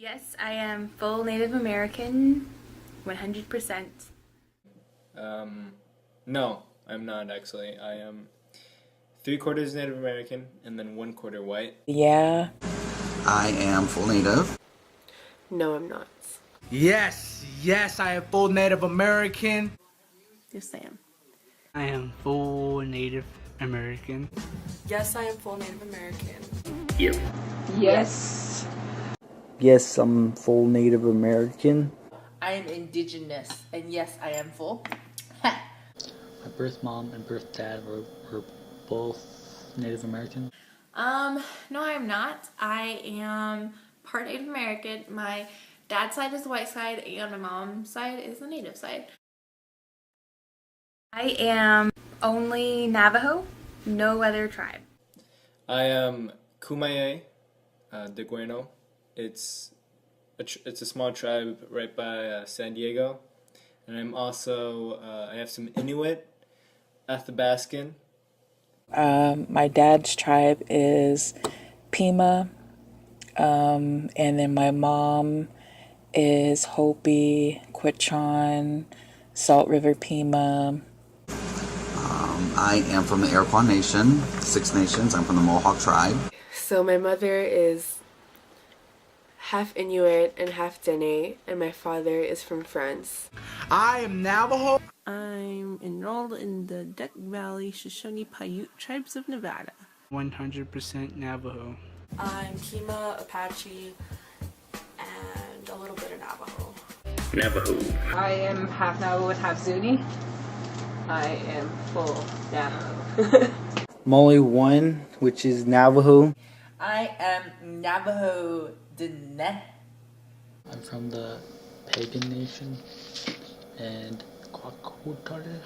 Yes, I am full Native American, 100%. No, I'm not actually. I am 3/4 Native American and then 1/4 white. Yeah. I am full Native. No, I'm not. Yes, I am full Native American. Yes, I am. I am full Native American. Yes, I am full Native American. Yep. Yes. Yes, I'm full Native American. I am Indigenous, and yes, I am full. My birth mom and birth dad were both Native American. No, I'm not. I am part Native American. My dad's side is the white side, and my mom's side is the Native side. I am only Navajo, no other tribe. I am Kumeyaay de Gueno. It's a small tribe right by San Diego, and I'm also I have some Inuit, Athabascan. My dad's tribe is Pima, and then my mom is Hopi, Quechan, Salt River Pima. I am from the Iroquois Nation, Six Nations. I'm from the Mohawk tribe. So my mother is half Inuit and half Dene, and my father is from France. I am Navajo. I'm enrolled in the Duck Valley Shoshone Paiute Tribes of Nevada. 100% Navajo. I'm Pima, Apache, and a little bit of Navajo. Navajo. I am half Navajo and half Zuni. I am full Navajo. I'm only one, which is Navajo. I am Navajo Dene. I'm from the Pagan Nation and Kwakutare.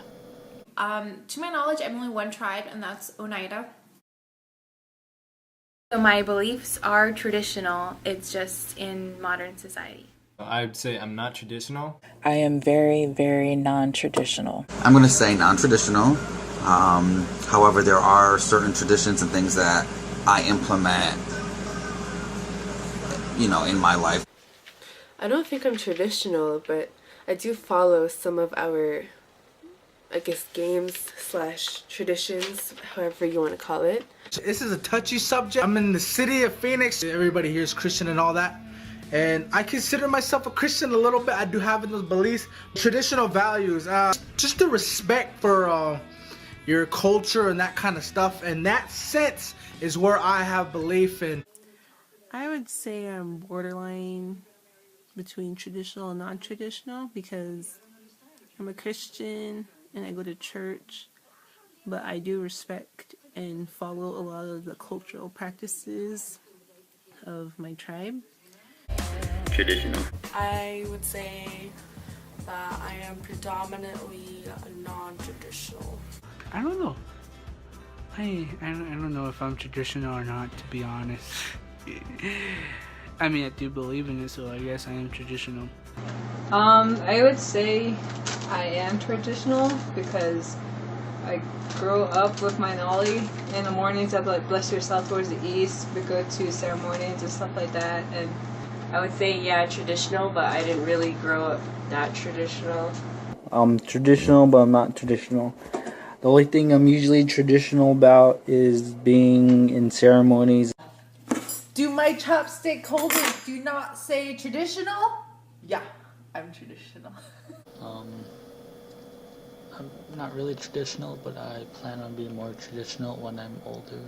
To my knowledge, I'm only one tribe, and that's Oneida. So my beliefs are traditional, it's just in modern society. I'd say I'm not traditional. I am very, very non-traditional. I'm going to say non-traditional. However, there are certain traditions and things that I implement, in my life. I don't think I'm traditional, but I do follow some of our, games / traditions, however you want to call it. This is a touchy subject. I'm in the city of Phoenix. Everybody here is Christian and all that. And I consider myself a Christian a little bit. I do have those beliefs. Traditional values. Just the respect for your culture and that kind of stuff. And that sense is where I have belief in. I would say I'm borderline between traditional and non-traditional because I'm a Christian and I go to church, but I do respect and follow a lot of the cultural practices of my tribe. Traditional. I would say that I am predominantly non-traditional. I don't know. I don't know if I'm traditional or not, to be honest. I mean, I do believe in it, so I guess I am traditional. I would say I am traditional because I grew up with my Nolly. In the mornings, I'd like bless yourself towards the east. We go to ceremonies and stuff like that. And I would say, yeah, traditional, but I didn't really grow up that traditional. I'm traditional, but I'm not traditional. The only thing I'm usually traditional about is being in ceremonies. Do my chopstick holders do not say traditional? Yeah, I'm traditional. I'm not really traditional, but I plan on being more traditional when I'm older.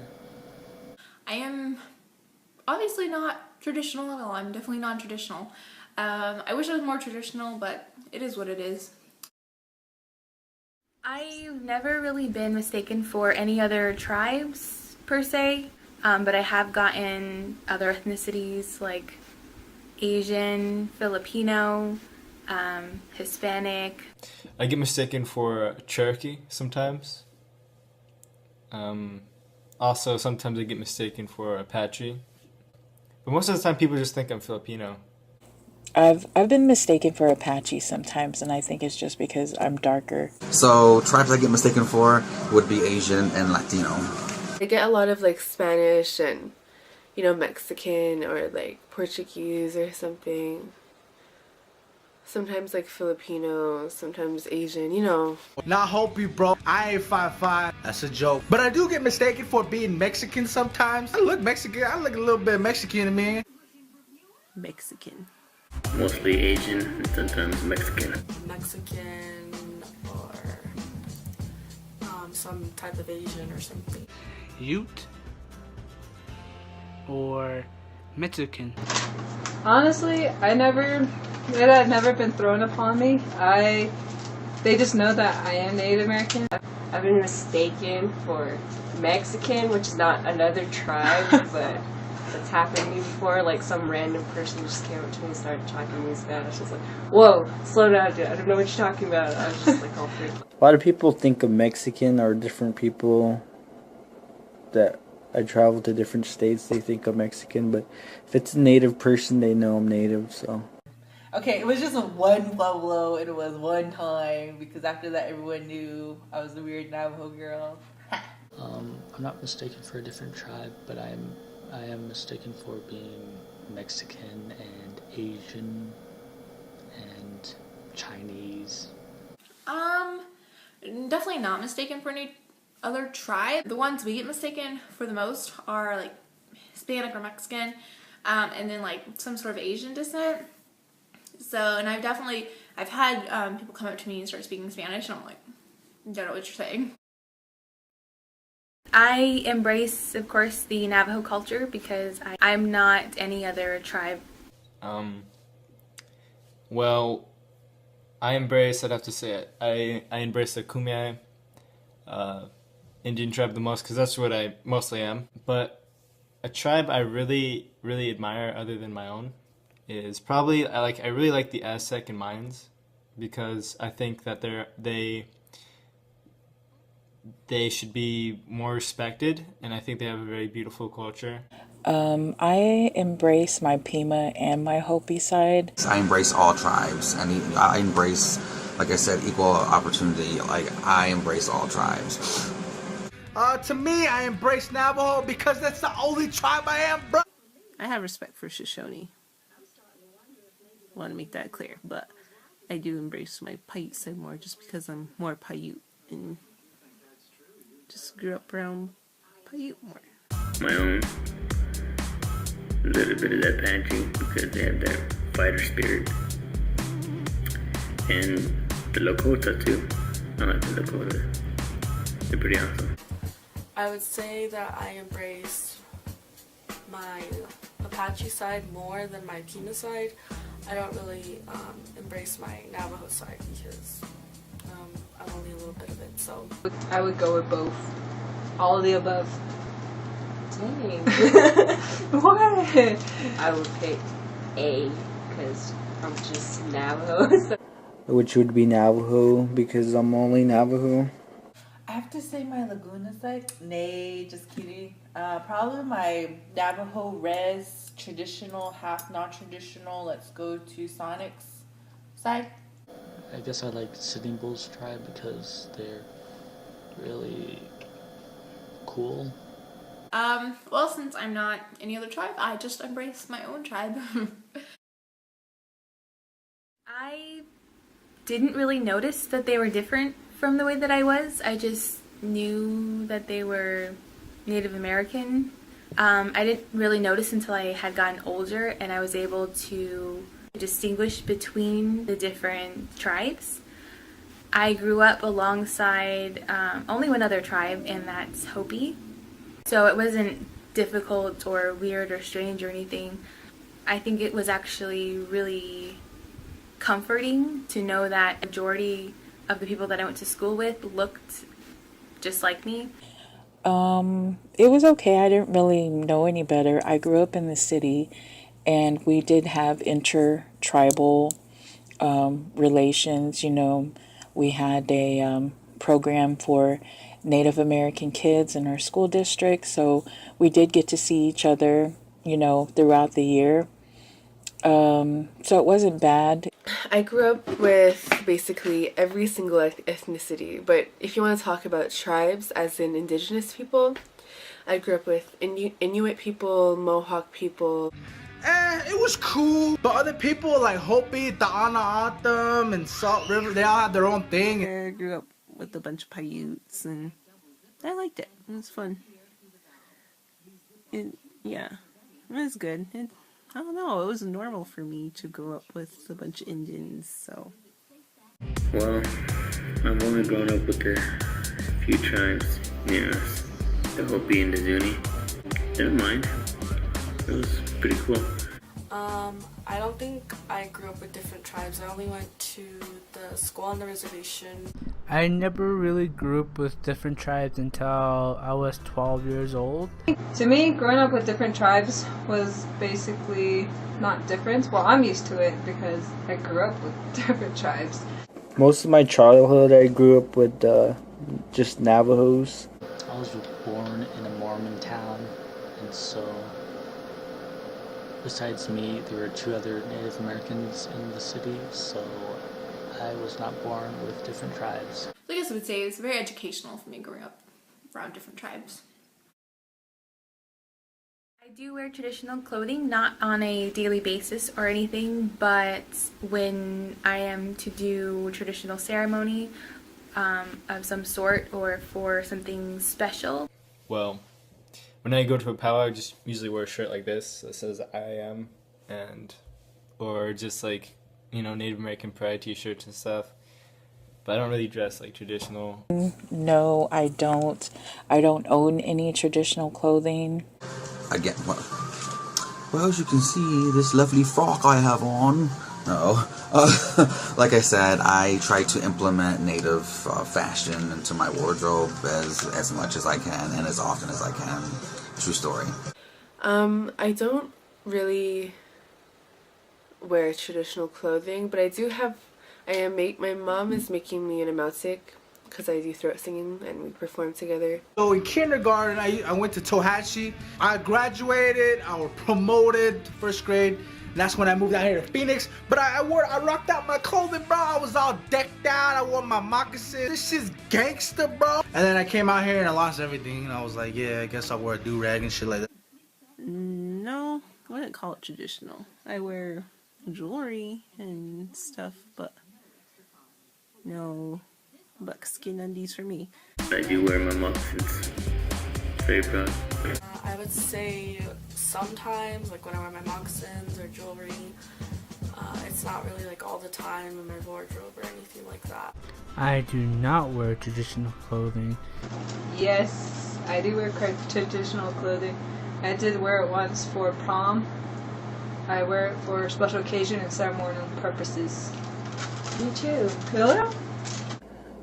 I am obviously not traditional at all. I'm definitely non-traditional. I wish I was more traditional, but it is what it is. I've never really been mistaken for any other tribes, per se, but I have gotten other ethnicities like Asian, Filipino, Hispanic. I get mistaken for Cherokee sometimes. Also, sometimes I get mistaken for Apache. But most of the time, people just think I'm Filipino. I've been mistaken for Apache sometimes, and I think it's just because I'm darker. So tribes I get mistaken for would be Asian and Latino. I get a lot of Spanish and you know, Mexican or like Portuguese or something. Sometimes like Filipino, sometimes Asian, you know. Not Hopi, bro. I ain't 5'5". That's a joke. But I do get mistaken for being Mexican sometimes. I look Mexican. I look a little bit Mexican to me. Mexican. Mostly Asian and sometimes Mexican. Mexican or some type of Asian or something. Ute or Mexican? Honestly, it had never been thrown upon me. They just know that I am Native American. I've been mistaken for Mexican, which is not another tribe, but it's happened to me before. Like some random person just came up to me and started talking to me in Spanish. I was like, whoa, slow down, dude. I don't know what you're talking about. I was just like all freaked. A lot of people think of Mexican or different people that I travel to different states, they think I'm Mexican, but if it's a native person, they know I'm native, so. Okay, it was just one Pueblo, and it was one time, because after that everyone knew I was the weird Navajo girl. I'm not mistaken for a different tribe, but I am mistaken for being Mexican and Asian and Chinese. Definitely not mistaken for any other tribe. The ones we get mistaken for the most are like Hispanic or Mexican, and then like some sort of Asian descent. So, and I've had people come up to me and start speaking Spanish, and I'm like, don't know what you're saying. I embrace, of course, the Navajo culture because I'm not any other tribe. Well, I'd have to say it, I embrace the Kumeyaay Indian tribe the most because that's what I mostly am. But a tribe I really, really admire other than my own is probably, I really like the Aztec and Mayans because I think that they should be more respected, and I think they have a very beautiful culture. I embrace my Pima and my Hopi side. I embrace all tribes, and I embrace, like I said, equal opportunity. Like, I embrace all tribes. To me, I embrace Navajo because that's the only tribe I am, bro. I have respect for Shoshone. Want to make that clear, but I do embrace my Paiute side more just because I'm more Paiute and just grew up around Paiute more. My own. A little bit of that Apache because they have that fighter spirit. And the Lakota too. I like the Lakota. They're pretty awesome. I would say that I embrace my Apache side more than my Pima side. I don't really embrace my Navajo side because I'm only a little bit of it, so. I would go with both. All of the above. Dang. What? I would pick A because I'm just Navajo. So. Which would be Navajo because I'm only Navajo. I have to say my Laguna side. Nay, just kidding. Probably my Navajo res, traditional, half non-traditional. Let's go to Sonic's side. I guess I like Sitting Bull's tribe because they're really cool. Well, since I'm not any other tribe, I just embrace my own tribe. I didn't really notice that they were different from the way that I was. I just knew that they were Native American. I didn't really notice until I had gotten older and I was able to distinguish between the different tribes. I grew up alongside only one other tribe, and that's Hopi. So it wasn't difficult or weird or strange or anything. I think it was actually really comforting to know that the majority of the people that I went to school with looked just like me. It was okay. I didn't really know any better. I grew up in the city, and we did have inter-tribal relations. You know, we had a program for Native American kids in our school district, so we did get to see each other, you know, throughout the year. So it wasn't bad. I grew up with basically every single ethnicity, but if you want to talk about tribes as in Indigenous people, I grew up with Inuit people, Mohawk people. It was cool, but other people like Hopi, Ta'ana and Salt River, they all had their own thing. I grew up with a bunch of Paiutes, and I liked it. It was fun. Yeah, it was good. I don't know, it was normal for me to grow up with a bunch of Indians, so. Well, I've only grown up with a few tribes near us. The Hopi and the Zuni. Didn't mind. It was pretty cool. I don't think I grew up with different tribes. I only went to the school on the reservation. I never really grew up with different tribes until I was 12 years old. To me, growing up with different tribes was basically not different. Well, I'm used to it because I grew up with different tribes. Most of my childhood, I grew up with just Navajos. I was born in a Mormon town, and so besides me, there were 2 other Native Americans in the city, so I was not born with different tribes. I guess I would say it's very educational for me growing up around different tribes. I do wear traditional clothing, not on a daily basis or anything, but when I am to do traditional ceremony of some sort or for something special. Well, when I go to a powwow, I just usually wear a shirt like this that says I am, or just like, Native American pride t-shirts and stuff. But I don't really dress like traditional. No, I don't. I don't own any traditional clothing. Again, well, as you can see, this lovely frock I have on. Like I said, I try to implement native fashion into my wardrobe as much as I can and as often as I can. True story. I don't really wear traditional clothing, but my mom is making me an amautic because I do throat singing and we perform together. So in kindergarten, I went to Tohatchi. I graduated, I was promoted to 1st grade. And that's when I moved out here to Phoenix. But I rocked out my clothing, bro. I was all decked out. I wore my moccasins. This shit's gangster, bro. And then I came out here and I lost everything. And I was like, yeah, I guess I'll wear a do-rag and shit like that. No, I wouldn't call it traditional. I wear jewelry and stuff, but no buckskin undies for me. I do wear my moccasins. Very proud. I would say sometimes, like when I wear my moccasins or jewelry, it's not really like all the time in my wardrobe or anything like that. I do not wear traditional clothing. Yes, I do wear traditional clothing. I did wear it once for prom. I wear it for special occasion and ceremonial purposes. Me too. Hello?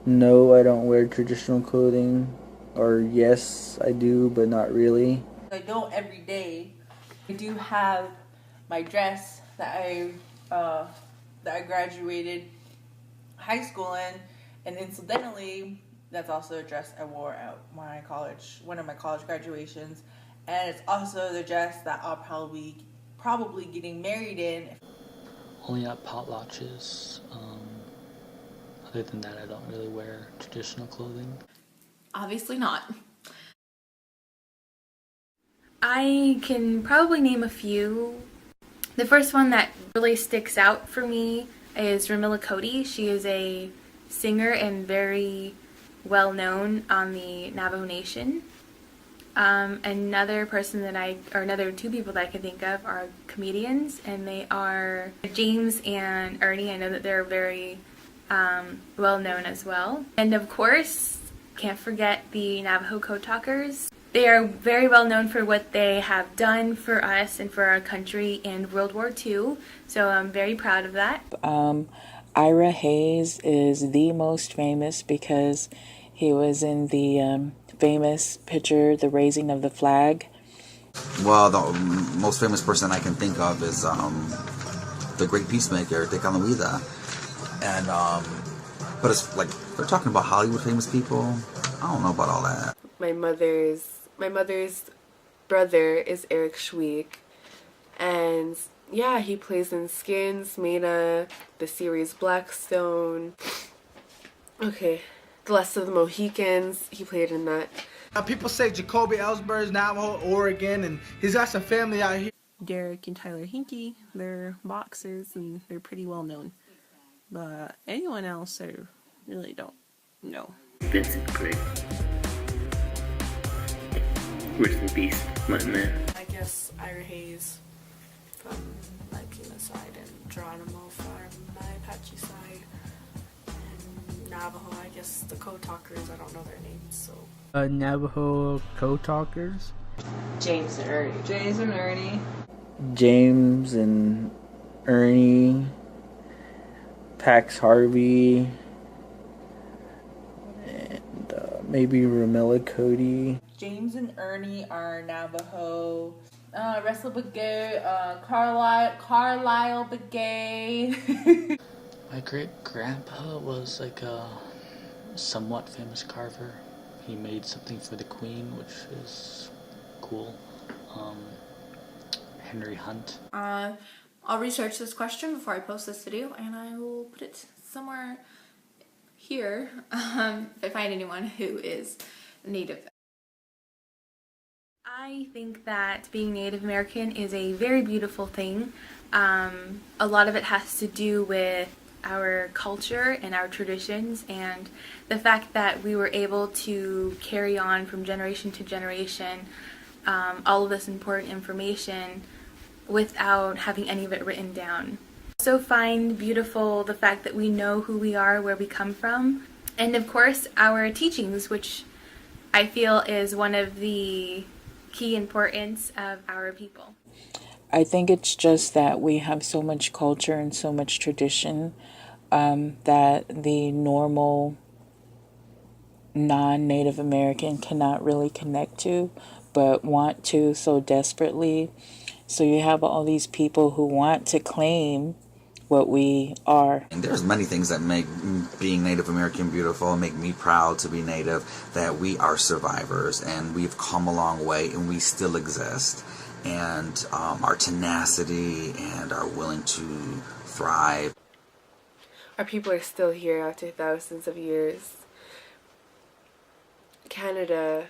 No, I don't wear traditional clothing. Or yes, I do, but not really. I don't every day. I do have my dress that I graduated high school in, and incidentally, that's also a dress I wore at one of my college graduations, and it's also the dress that I'll probably getting married in. Only at potlatches. Other than that, I don't really wear traditional clothing. Obviously not. I can probably name a few. The first one that really sticks out for me is Ramila Cody. She is a singer and very well known on the Navajo Nation. Another two people that I can think of are comedians, and they are James and Ernie. I know that they're very well known as well. And of course, can't forget the Navajo Code Talkers. They are very well known for what they have done for us and for our country in World War II, so I'm very proud of that. Ira Hayes is the most famous because he was in the famous picture, The Raising of the Flag. Well, the most famous person I can think of is the Great Peacemaker, Dick Alahuida. And, but it's like, they're talking about Hollywood famous people. I don't know about all that. My mother's brother is Eric Schweik, and yeah, he plays in Skins, Mena, the series Blackstone. Okay, The Last of the Mohicans, he played in that. People say Jacoby Ellsbury is Navajo, Oregon, and he's got some family out here. Derek and Tyler Hinkie, they're boxers and they're pretty well known. But anyone else, I really don't know. Vincent Craig. Rest in peace, my man. I guess Ira Hayes from my Pima side and Geronimo from my Apache side. And Navajo, I guess the code talkers, I don't know their names, so. Navajo code talkers. James and Ernie. James and Ernie. James and Ernie, Pax Harvey, and maybe Ramilla Cody. James and Ernie are Navajo. Russell Begay, Carlisle Begay. My great-grandpa was like a somewhat famous carver. He made something for the Queen, which is cool. Henry Hunt. I'll research this question before I post this video, and I will put it somewhere here if I find anyone who is Native. I think that being Native American is a very beautiful thing. A lot of it has to do with our culture and our traditions, and the fact that we were able to carry on from generation to generation all of this important information without having any of it written down. I also find beautiful the fact that we know who we are, where we come from, and of course our teachings, which I feel is one of the key importance of our people. I think it's just that we have so much culture and so much tradition that the normal non-Native American cannot really connect to, but want to so desperately. So you have all these people who want to claim what we are. And there's many things that make being Native American beautiful, make me proud to be Native, that we are survivors and we've come a long way and we still exist. And our tenacity and our willing to thrive. Our people are still here after thousands of years. Canada,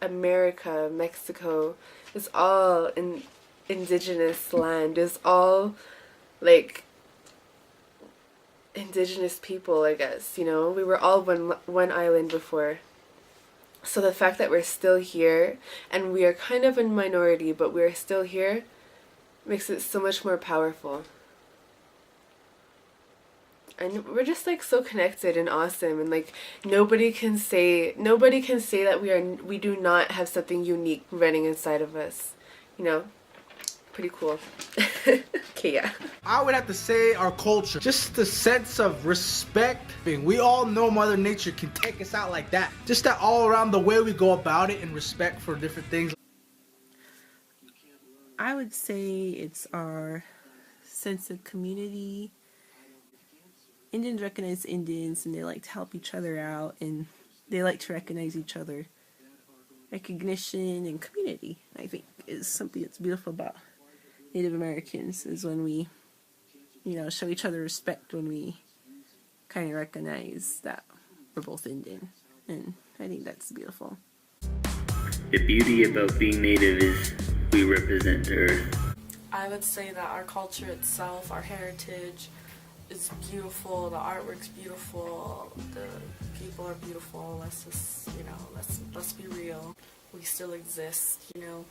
America, Mexico, it's all indigenous land. It's all like indigenous people, I guess, you know. We were all one island before. So the fact that we're still here, and we are kind of a minority, but we're still here, makes it so much more powerful. And we're just like so connected and awesome, and like nobody can say that we do not have something unique running inside of us, you know. Pretty cool. Okay, yeah. I would have to say our culture. Just the sense of respect. We all know Mother Nature can take us out like that. Just that all around the way we go about it and respect for different things. I would say it's our sense of community. Indians recognize Indians and they like to help each other out and they like to recognize each other. Recognition and community, I think, is something that's beautiful about Native Americans, is when we, you know, show each other respect, when we kind of recognize that we're both Indian. And I think that's beautiful. The beauty about being Native is we represent the earth. I would say that our culture itself, our heritage, is beautiful. The artwork's beautiful. The people are beautiful. Let's just, you know, let's be real. We still exist, you know.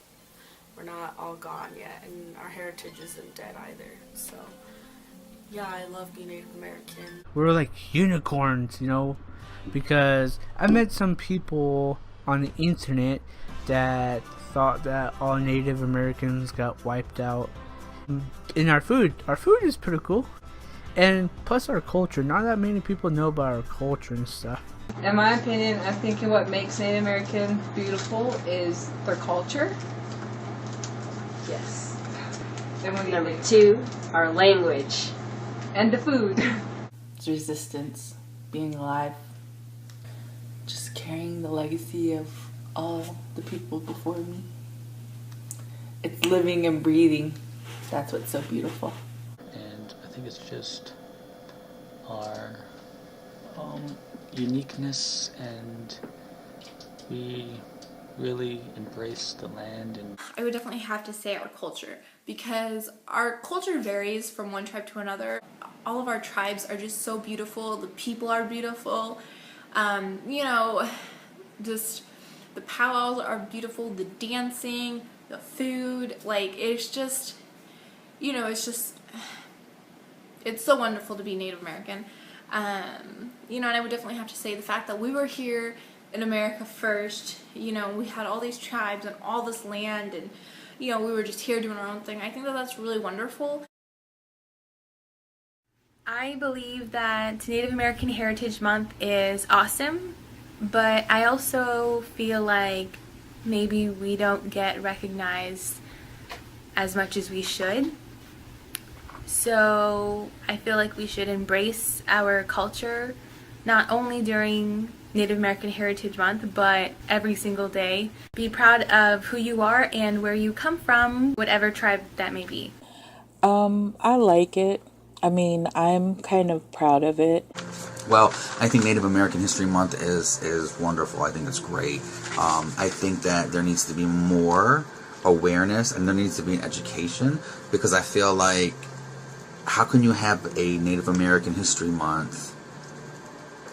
We're not all gone yet, and our heritage isn't dead either. So, yeah, I love being Native American. We're like unicorns, you know, because I met some people on the internet that thought that all Native Americans got wiped out. In our food is pretty cool, and plus our culture. Not that many people know about our culture and stuff. In my opinion, I think what makes Native American beautiful is their culture. Yes. Number 2, our language. And the food. It's resistance, being alive, just carrying the legacy of all the people before me. It's living and breathing. That's what's so beautiful. And I think it's just our uniqueness and We really embrace the land, and I would definitely have to say our culture, because our culture varies from one tribe to another. All of our tribes are just so beautiful. The people are beautiful. You know, just the powwows are beautiful. The dancing, the food, like it's just, you know, it's so wonderful to be Native American. You know, and I would definitely have to say the fact that we were here in America first. You know, we had all these tribes and all this land, and you know, we were just here doing our own thing. I think that that's really wonderful. I believe that Native American Heritage Month is awesome, but I also feel like maybe we don't get recognized as much as we should. So I feel like we should embrace our culture, not only during Native American Heritage Month, but every single day. Be proud of who you are and where you come from, whatever tribe that may be. I like it. I mean, I'm kind of proud of it. Well, I think Native American History Month is wonderful. I think it's great. I think that there needs to be more awareness and there needs to be an education, because I feel like, how can you have a Native American History Month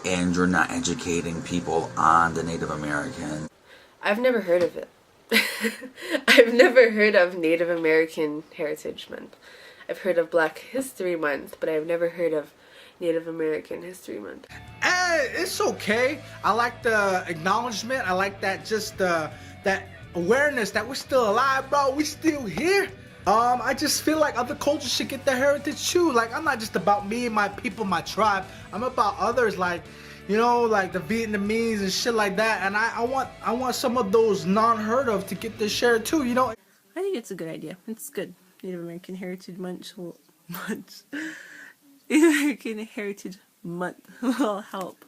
and you're not educating people on the Native American? I've never heard of it. I've never heard of Native American Heritage Month. I've heard of Black History Month, but I've never heard of Native American History Month. It's okay. I like the acknowledgement. I like that, just that awareness that we're still alive, bro. We still here. I just feel like other cultures should get their heritage too. Like, I'm not just about me and my people, my tribe. I'm about others, like, you know, like the Vietnamese and shit like that. And I want some of those non-heard of to get their share too, you know. I think it's a good idea. It's good. Native American Heritage Month Native American Heritage Month will help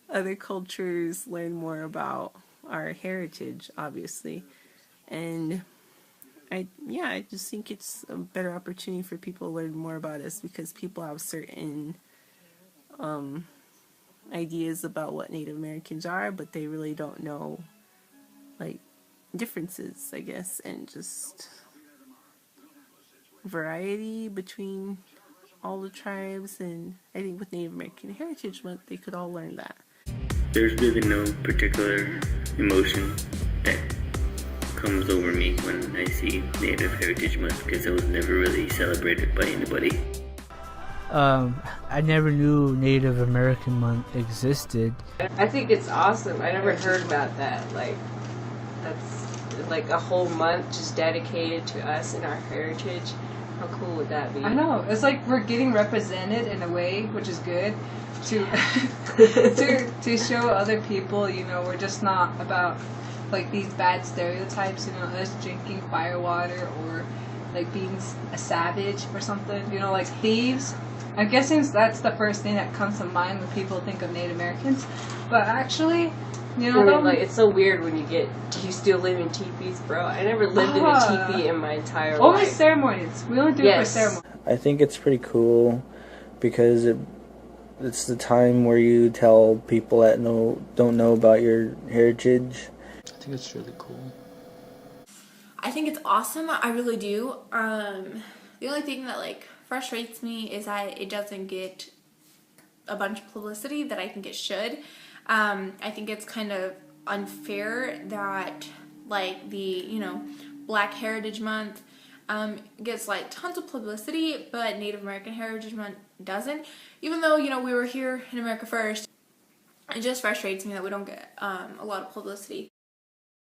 other cultures learn more about our heritage, obviously. And I just think it's a better opportunity for people to learn more about us, because people have certain ideas about what Native Americans are, but they really don't know, like, differences, I guess, and just variety between all the tribes. And I think with Native American Heritage Month, they could all learn that. There's really no particular emotion that comes over me when I see Native Heritage Month, because it was never really celebrated by anybody. I never knew Native American Month existed. I think it's awesome. I never heard about that. Like, that's like a whole month just dedicated to us and our heritage. How cool would that be? I know. It's like we're getting represented in a way, which is good, to to show other people, you know, we're just not about like these bad stereotypes, you know, us drinking fire water or like being a savage or something, you know, like thieves. I'm guessing that's the first thing that comes to mind when people think of Native Americans. But actually, you know, I mean, like, it's so weird when do you still live in teepees, bro? I never lived in a teepee in my entire only life. ceremonies. We only do it for ceremonies. I think it's pretty cool because it's the time where you tell people that don't know about your heritage. I think it's really cool. I think it's awesome. I really do. The only thing that like frustrates me is that it doesn't get a bunch of publicity that I think it should. I think it's kind of unfair that like the, you know, Black Heritage Month gets like tons of publicity, but Native American Heritage Month doesn't. Even though, you know, we were here in America first, it just frustrates me that we don't get a lot of publicity.